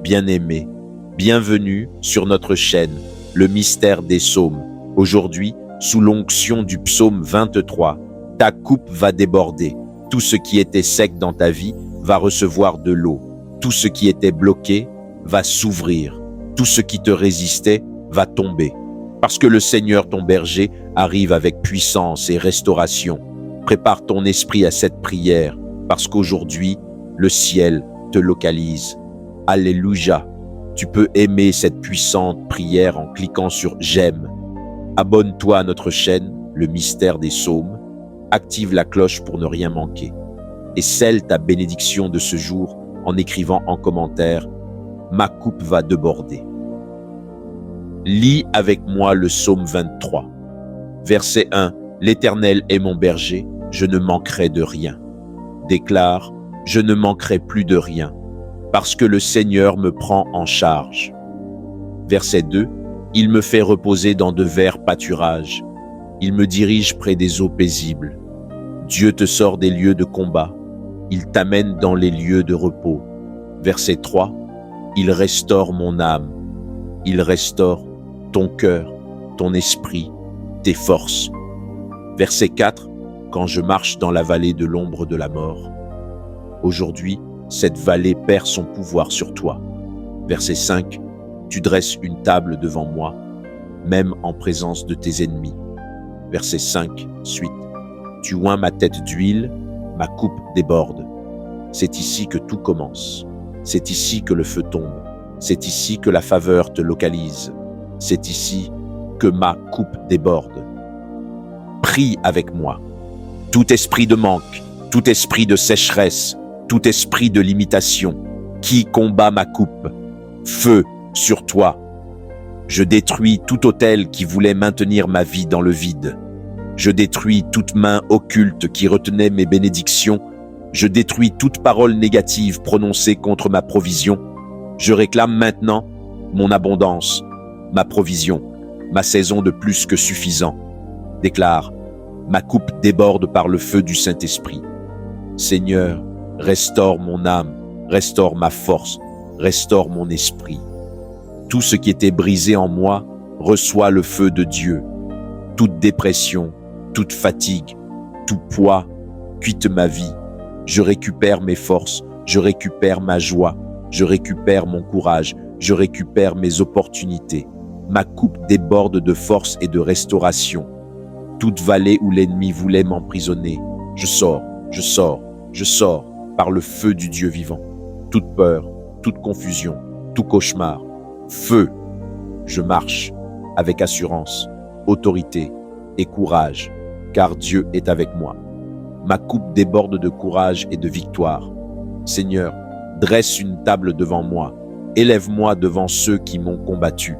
bien-aimé, bienvenue sur notre chaîne, le mystère des psaumes. Aujourd'hui, sous l'onction du psaume 23, ta coupe va déborder. Tout ce qui était sec dans ta vie va recevoir de l'eau. Tout ce qui était bloqué va s'ouvrir. Tout ce qui te résistait va tomber. Parce que le Seigneur, ton berger, arrive avec puissance et restauration. Prépare ton esprit à cette prière, parce qu'aujourd'hui, le ciel te localise. Alléluia. Tu peux aimer cette puissante prière en cliquant sur « J'aime ». Abonne-toi à notre chaîne, le mystère des psaumes. Active la cloche pour ne rien manquer. Et scelle ta bénédiction de ce jour en écrivant en commentaire « Ma coupe va déborder ». Lis avec moi le psaume 23. Verset 1. L'Éternel est mon berger, je ne manquerai de rien. Déclare, je ne manquerai plus de rien, parce que le Seigneur me prend en charge. Verset 2. Il me fait reposer dans de verts pâturages. Il me dirige près des eaux paisibles. Dieu te sort des lieux de combat. Il t'amène dans les lieux de repos. Verset 3. Il restaure mon âme. Il restaure ton cœur, ton esprit, tes forces. Verset 4. Quand je marche dans la vallée de l'ombre de la mort. Aujourd'hui, cette vallée perd son pouvoir sur toi. Verset 5. Tu dresses une table devant moi, même en présence de tes ennemis. Verset 5, suite. Tu oins ma tête d'huile, ma coupe déborde. C'est ici que tout commence. C'est ici que le feu tombe. C'est ici que la faveur te localise. C'est ici que ma coupe déborde. Prie avec moi. Tout esprit de manque, tout esprit de sécheresse, tout esprit de limitation, qui combat ma coupe, feu sur toi. Je détruis tout autel qui voulait maintenir ma vie dans le vide. Je détruis toute main occulte qui retenait mes bénédictions. Je détruis toute parole négative prononcée contre ma provision. Je réclame maintenant mon abondance, ma provision, ma saison de plus que suffisant. Déclare, ma coupe déborde par le feu du Saint-Esprit. Seigneur, restaure mon âme, restaure ma force, restaure mon esprit. Tout ce qui était brisé en moi reçoit le feu de Dieu. Toute dépression, toute fatigue, tout poids quitte ma vie. Je récupère mes forces, je récupère ma joie, je récupère mon courage, je récupère mes opportunités. Ma coupe déborde de force et de restauration. Toute vallée où l'ennemi voulait m'emprisonner, je sors, je sors, je sors par le feu du Dieu vivant. Toute peur, toute confusion, tout cauchemar, feu. Je marche avec assurance, autorité et courage, car Dieu est avec moi. Ma coupe déborde de courage et de victoire. Seigneur, dresse une table devant moi, élève-moi devant ceux qui m'ont combattu.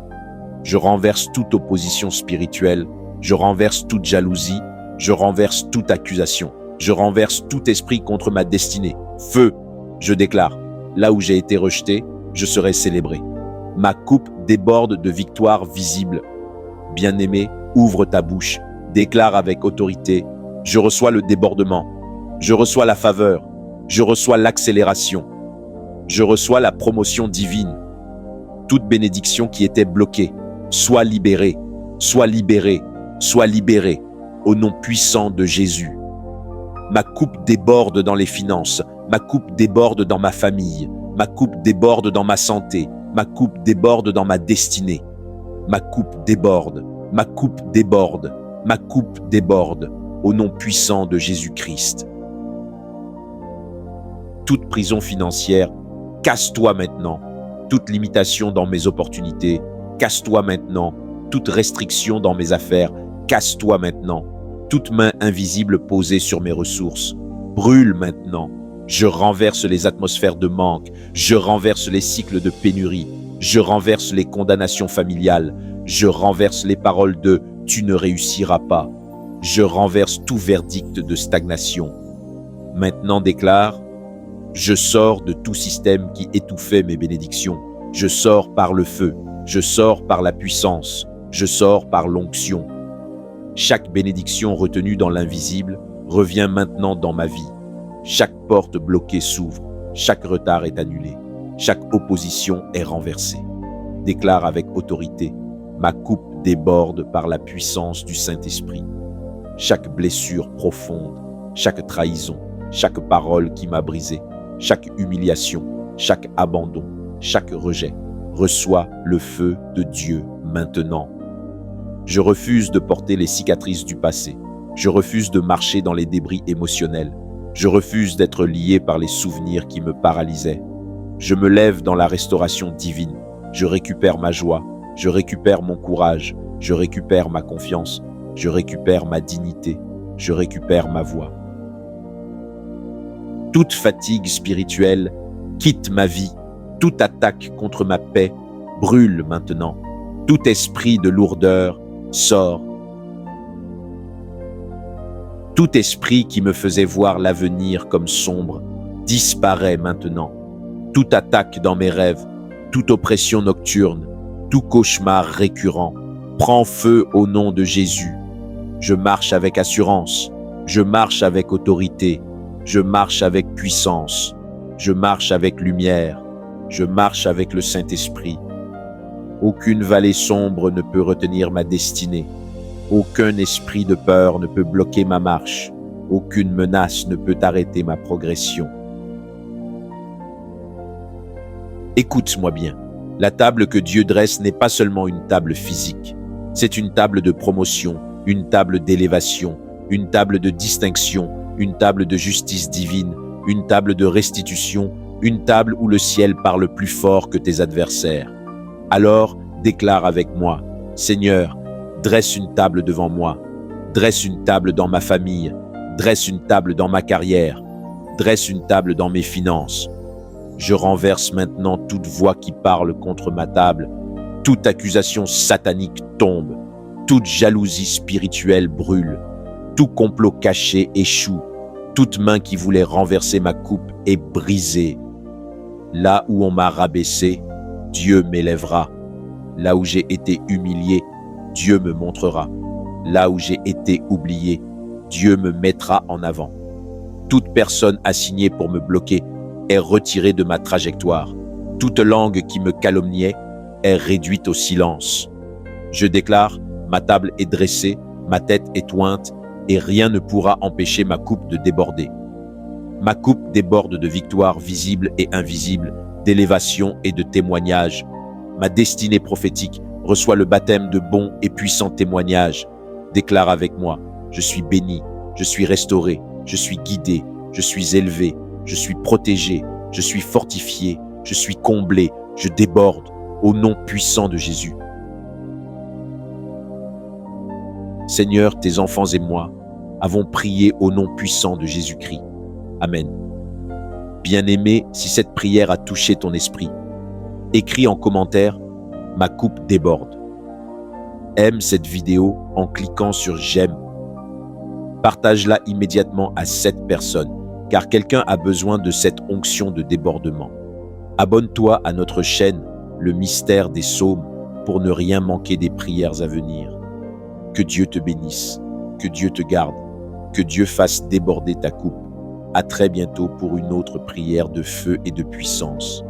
Je renverse toute opposition spirituelle, je renverse toute jalousie, je renverse toute accusation, je renverse tout esprit contre ma destinée. Feu, je déclare, là où j'ai été rejeté, je serai célébré. Ma coupe déborde de victoires visibles. Bien-aimé, ouvre ta bouche, déclare avec autorité, je reçois le débordement, je reçois la faveur, je reçois l'accélération, je reçois la promotion divine. Toute bénédiction qui était bloquée, soit libérée, soit libérée, soit libérée, au nom puissant de Jésus. Ma coupe déborde dans les finances, ma coupe déborde dans ma famille, ma coupe déborde dans ma santé, ma coupe déborde dans ma destinée. Ma coupe déborde, ma coupe déborde, ma coupe déborde, au nom puissant de Jésus-Christ. Toute prison financière, casse-toi maintenant. Toute limitation dans mes opportunités, casse-toi maintenant. Toute restriction dans mes affaires, casse-toi maintenant. Toute main invisible posée sur mes ressources, brûle maintenant. Je renverse les atmosphères de manque, je renverse les cycles de pénurie, je renverse les condamnations familiales, je renverse les paroles de « tu ne réussiras pas ». Je renverse tout verdict de stagnation. Maintenant déclare, je sors de tout système qui étouffait mes bénédictions. Je sors par le feu, je sors par la puissance, je sors par l'onction. Chaque bénédiction retenue dans l'invisible revient maintenant dans ma vie. Chaque porte bloquée s'ouvre, chaque retard est annulé. Chaque opposition est renversée. Déclare avec autorité, ma coupe déborde par la puissance du Saint-Esprit. Chaque blessure profonde, chaque trahison, chaque parole qui m'a brisé, chaque humiliation, chaque abandon, chaque rejet, reçoit le feu de Dieu maintenant. Je refuse de porter les cicatrices du passé. Je refuse de marcher dans les débris émotionnels. Je refuse d'être lié par les souvenirs qui me paralysaient. Je me lève dans la restauration divine. Je récupère ma joie. Je récupère mon courage. Je récupère ma confiance. Je récupère ma dignité. Je récupère ma voix. Toute fatigue spirituelle quitte ma vie. Toute attaque contre ma paix brûle maintenant. Tout esprit de lourdeur sort. Tout esprit qui me faisait voir l'avenir comme sombre disparaît maintenant. Toute attaque dans mes rêves, toute oppression nocturne, tout cauchemar récurrent prend feu au nom de Jésus. Je marche avec assurance, je marche avec autorité, je marche avec puissance, je marche avec lumière, je marche avec le Saint-Esprit. Aucune vallée sombre ne peut retenir ma destinée. Aucun esprit de peur ne peut bloquer ma marche. Aucune menace ne peut arrêter ma progression. Écoute-moi bien. La table que Dieu dresse n'est pas seulement une table physique. C'est une table de promotion, une table d'élévation, une table de distinction, une table de justice divine, une table de restitution, une table où le ciel parle plus fort que tes adversaires. Alors, déclare avec moi, Seigneur, dresse une table devant moi, dresse une table dans ma famille, dresse une table dans ma carrière, dresse une table dans mes finances. Je renverse maintenant toute voix qui parle contre ma table, toute accusation satanique tombe, toute jalousie spirituelle brûle, tout complot caché échoue, toute main qui voulait renverser ma coupe est brisée. Là où on m'a rabaissé, Dieu m'élèvera. Là où j'ai été humilié, Dieu me montrera. Là où j'ai été oublié, Dieu me mettra en avant. Toute personne assignée pour me bloquer est retirée de ma trajectoire. Toute langue qui me calomniait est réduite au silence. Je déclare, ma table est dressée, ma tête est ointe, et rien ne pourra empêcher ma coupe de déborder. Ma coupe déborde de victoires visibles et invisibles, d'élévation et de témoignages. Ma destinée prophétique reçoit le baptême de bons et puissants témoignages. Déclare avec moi, je suis béni, je suis restauré, je suis guidé, je suis élevé, je suis protégé, je suis fortifié, je suis comblé, je déborde, au nom puissant de Jésus. Seigneur, tes enfants et moi avons prié au nom puissant de Jésus-Christ. Amen. Bien-aimé, si cette prière a touché ton esprit, écris en commentaire « Ma coupe déborde ». Aime cette vidéo en cliquant sur « J'aime ». Partage-la immédiatement à 7 personnes, car quelqu'un a besoin de cette onction de débordement. Abonne-toi à notre chaîne « Le mystère des psaumes » pour ne rien manquer des prières à venir. Que Dieu te bénisse, que Dieu te garde, que Dieu fasse déborder ta coupe. À très bientôt pour une autre prière de feu et de puissance.